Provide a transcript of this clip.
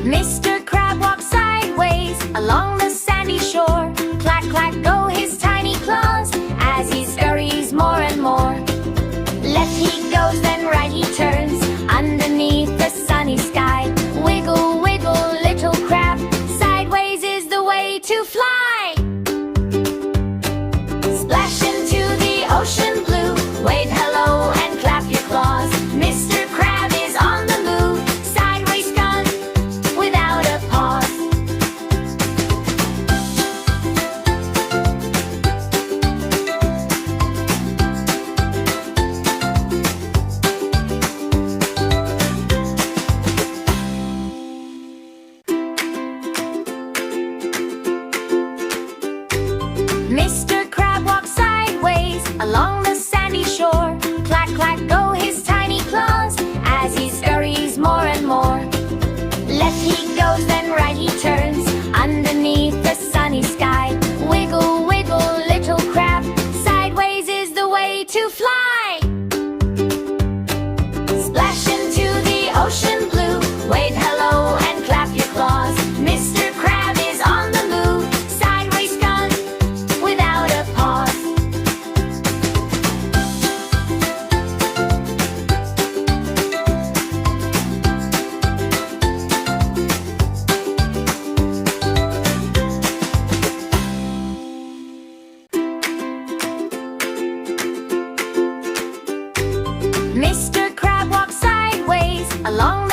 Mr. Crab walks sideways along the sandy shore. Clack, clack go his tiny claws as he scurries more and more. Left he goes, then right he turns underneath the sunny sky. Wiggle, wiggle, little crab, sideways is the way to fly. Splash into the ocean blue, wave hello and clap your claws. Mr. Crab is on the move, sideways gone without a pause. Mr. Crab walks sideways along the sandy shore. Clack, clack go his tiny claws as he scurries more and more. Left he goes, then right he turns underneath the sunny sky. Wiggle, wiggle, little crab, sideways is the way to fly. Splash into the ocean blue, wave hello and clap your claws. Mr. Crab is on the move, sideways gone without a pause. Mr. Crab walks sideways along